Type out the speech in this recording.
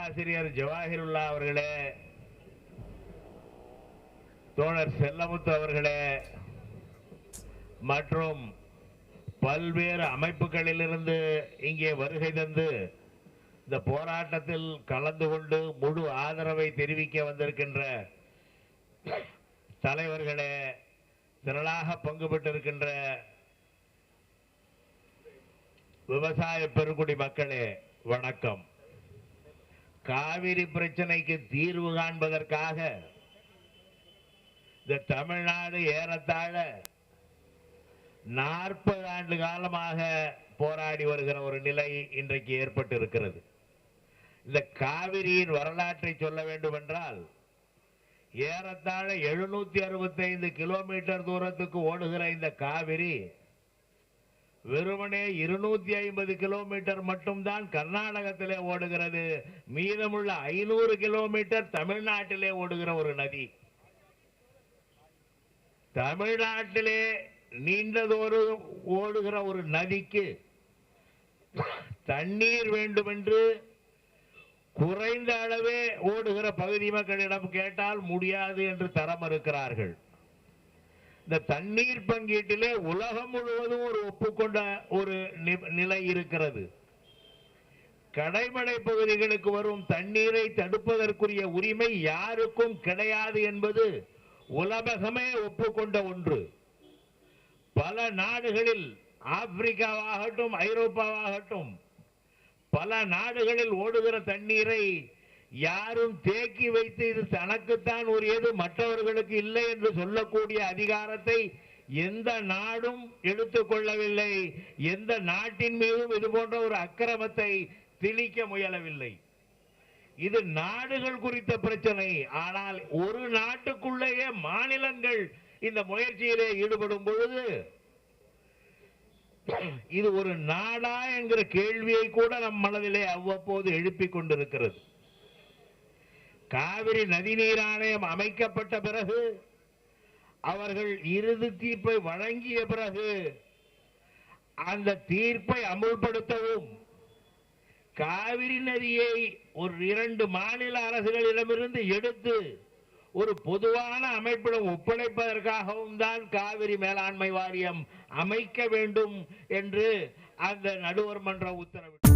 பேராசிரியர் ஜவாஹிருல்லா அவர்களே, தோழர் செல்லமுத்து அவர்களே மற்றும் பல்வேறு அமைப்புகளிலிருந்து இங்கே வருகை தந்து இந்த போராட்டத்தில் கலந்து கொண்டு முழு ஆதரவை தெரிவிக்க வந்திருக்கின்ற தலைவர்களே, திரளாக பங்கு பெற்றிருக்கின்ற விவசாய பெருங்குடி மக்களே, வணக்கம். காவிரி பிரச்சனைக்கு தீர்வு காண்பதற்காக இந்த தமிழ்நாடு ஏறத்தாழ 40 ஆண்டு காலமாக போராடி வருகிற ஒரு நிலை இன்றைக்கு ஏற்பட்டு இருக்கிறது. இந்த காவிரியின் வரலாற்றை சொல்ல வேண்டும் என்றால், ஏறத்தாழ 765 கிலோமீட்டர் தூரத்துக்கு ஓடுகிற இந்த காவிரி வெறுமனே 250 கிலோமீட்டர் மட்டும்தான் கர்நாடகத்திலே ஓடுகிறது. மீதமுள்ள 500 கிலோமீட்டர் தமிழ்நாட்டிலே ஓடுகிற ஒரு நதி. தமிழ்நாட்டிலே நீண்டதொரு ஓடுகிற ஒரு நதிக்கு தண்ணீர் வேண்டும் என்று குறைந்த அளவே ஓடுகிற பகுதி மக்களிடம் கேட்டால் முடியாது என்று தர மறுக்கிறார்கள். இந்த தண்ணீர் பங்கீட்டிலே உலகம் முழுவதும் ஒரு ஒப்புக்கொண்ட ஒரு நிலை இருக்கிறது. கடைமடை பகுதிகளுக்கு வரும் தண்ணீரை தடுப்பதற்குரிய உரிமை யாருக்கும் கிடையாது என்பது உலகமே ஒப்புக்கொண்ட ஒன்று. பல நாடுகளில், ஆப்பிரிக்காவாகட்டும் ஐரோப்பாவாகட்டும், பல நாடுகளில் ஓடுகிற தண்ணீரை யாரும் தேக்கி வைத்து இது தனக்குத்தான் உரியது, மற்றவர்களுக்கு இல்லை என்று சொல்லக்கூடிய அதிகாரத்தை எந்த நாடும் எடுத்துக்கொள்ளவில்லை. எந்த நாட்டின் மீதும் இது போன்ற ஒரு அக்கிரமத்தை திணிக்க முயலவில்லை. இது நாடுகள் குறித்த பிரச்சனை. ஆனால் ஒரு நாட்டுக்குள்ளேயே மாநிலங்கள் இந்த முயற்சியிலே ஈடுபடும் பொழுது இது ஒரு நாடா என்கிற கேள்வியை கூட நம் மனதிலே அவ்வப்போது எழுப்பிக் கொண்டிருக்கிறது. காவிரி நதிநீர் ஆணையம் அமைக்கப்பட்ட பிறகு, அவர்கள் இறுதி தீர்ப்பை வழங்கிய பிறகு, அந்த தீர்ப்பை அமுல்படுத்தவும் காவிரி நதியை ஒரு 2 மாநில அரசுகளிடமிருந்து எடுத்து ஒரு பொதுவான அமைப்பிடம் ஒப்படைப்பதற்காகவும் தான் காவிரி மேலாண்மை வாரியம் அமைக்க வேண்டும் என்று அந்த நடுவர் மன்ற உத்தரவு